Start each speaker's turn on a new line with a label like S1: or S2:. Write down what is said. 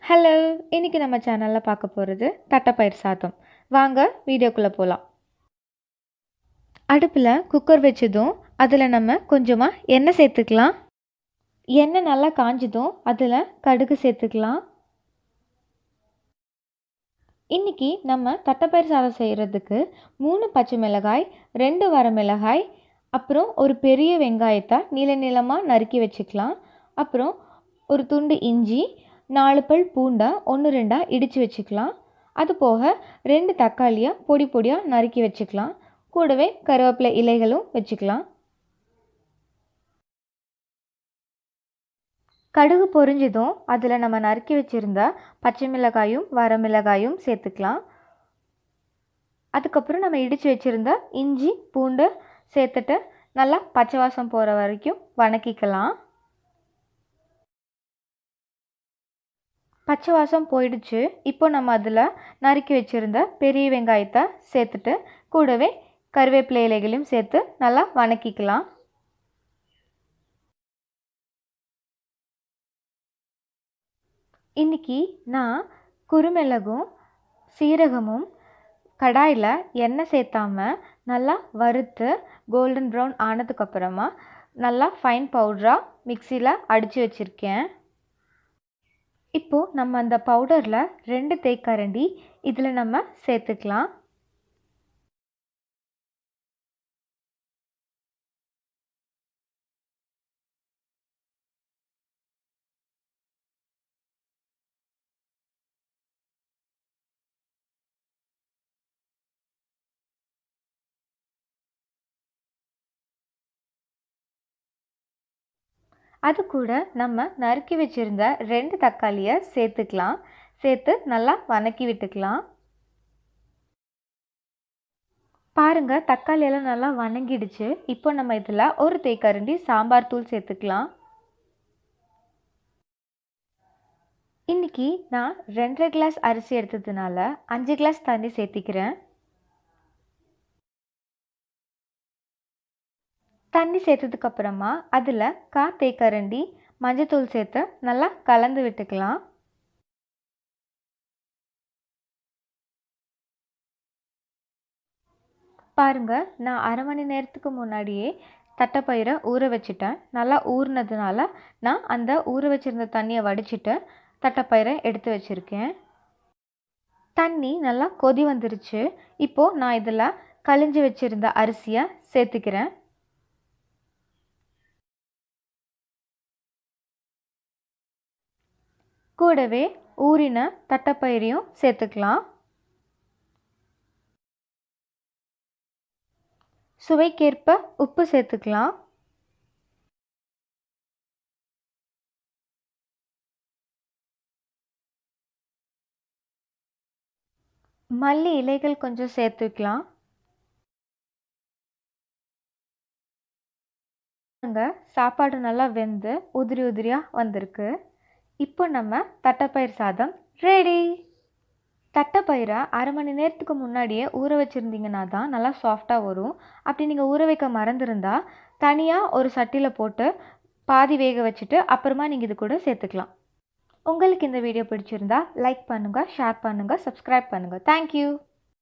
S1: Hello! இன்னைக்கு நம்ம சேனல்ல பார்க்க போறது தட்டப்பயிர் சாதம். வாங்க வீடியோக்குள்ள போலாம். அடுப்புல குக்கர் வச்சதும், அதுல நம்ம கொஞ்சமா எண்ணெய் சேர்த்துக்கலாம். எண்ணெய் நல்லா காஞ்சதும், அதுல கடுகு சேர்த்துக்கலாம். இன்னைக்கு நம்ம தட்டப்பயிர் சாதம் செய்கிறதுக்கு 3 பச்சை மிளகாய், 2 வரமிளகாய், அப்புறம் ஒரு பெரிய வெங்காயத்தை நீளமாக நறுக்கி வச்சுக்கலாம். அப்புறம் ஒரு துண்டு இஞ்சி, 4 பல் பூண்டை 1 2 இடித்து வச்சுக்கலாம். அது போக 2 தக்காளியை பொடி பொடியாக நறுக்கி வச்சுக்கலாம். கூடவே கருவேப்பிலை இலைகளும் வச்சுக்கலாம். கடுகு பொரிஞ்சதும் அதில் நம்ம நறுக்கி வச்சுருந்த பச்சை மிளகாயும் வரமிளகாயும் சேர்த்துக்கலாம். அதுக்கப்புறம் நம்ம இடித்து வச்சுருந்த இஞ்சி பூண்டு சேர்த்துட்டு நல்லா பச்சை வாசம் போகிற வரைக்கும் வதக்கிக்கலாம். பச்சை வாசம் போயிடுச்சு. இப்போ நம்ம அதில் நறுக்கி வச்சுருந்த பெரிய வெங்காயத்தை சேர்த்துட்டு கூடவே கருவேப்பிலை இலைகளையும் சேர்த்து நல்லா வதக்கிக்கலாம். இன்றைக்கி நான் குறுமிளகும் சீரகமும் கடாயில் எண்ணெய் சேர்த்தாமல் நல்லா வறுத்து கோல்டன் ப்ரௌன் ஆனதுக்கப்புறமா நல்லா ஃபைன் பவுடராக மிக்சியில் அடித்து வச்சுருக்கேன். இப்போது நம்ம அந்த பவுடரில் 2 தேக்கரண்டி இதில் நம்ம சேர்த்துக்கலாம். அது கூட நம்ம நறுக்கி வச்சுருந்த 2 தக்காளியை சேர்த்துக்கலாம். சேர்த்து நல்லா வதக்கி விட்டுக்கலாம். பாருங்கள், தக்காளியெல்லாம் நல்லா வதங்கிடுச்சு. இப்போ நம்ம இதில் ஒரு தேக்கரண்டி சாம்பார் தூள் சேர்த்துக்கலாம். இன்றைக்கி நான் 2 கிளாஸ் அரிசி எடுத்ததுனால 5 கிளாஸ் தண்ணி சேர்த்திக்கிறேன். தண்ணி சேர்த்ததுக்கப்புறமா அதில் 1/4 தேக்கரண்டி மஞ்சத்தூள் சேர்த்து நல்லா கலந்து விட்டுக்கலாம். பாருங்கள், நான் அரை மணி நேரத்துக்கு முன்னாடியே தட்டைப்பயிரை ஊற வச்சுட்டேன். நல்லா ஊறினதுனால நான் அந்த ஊற வச்சுருந்த தண்ணியை வடிச்சிட்டு தட்டைப்பயிரை எடுத்து வச்சுருக்கேன். தண்ணி நல்லா கொதி வந்துருச்சு. இப்போது நான் இதில் கழிஞ்சு வச்சுருந்த அரிசியை சேர்த்துக்கிறேன். கூடவே ஊறின தட்டைப்பயிரையும் சேர்த்துக்கலாம். சுவைக்கேற்ப உப்பு சேர்த்துக்கலாம். மல்லி இலைகள் கொஞ்சம் சேர்த்துக்கலாம். சாப்பாடு நல்லா வெந்து உதிரி உதிரியாக வந்திருக்கு. இப்போ நம்ம தட்டைப்பயிர் சாதம் ரெடி. தட்டைப்பயிரை அரை மணி நேரத்துக்கு முன்னாடியே ஊற வச்சுருந்தீங்கன்னா தான் நல்லா சாஃப்டாக வரும். அப்படி நீங்கள் ஊற வைக்க மறந்துருந்தா தனியாக ஒரு சட்டியில் போட்டு பாதி வேக வச்சுட்டு அப்புறமா நீங்கள் இது கூட சேர்த்துக்கலாம். உங்களுக்கு இந்த வீடியோ பிடிச்சிருந்தா லைக் பண்ணுங்கள், ஷேர் பண்ணுங்கள், சப்ஸ்கிரைப் பண்ணுங்கள். தேங்க்யூ.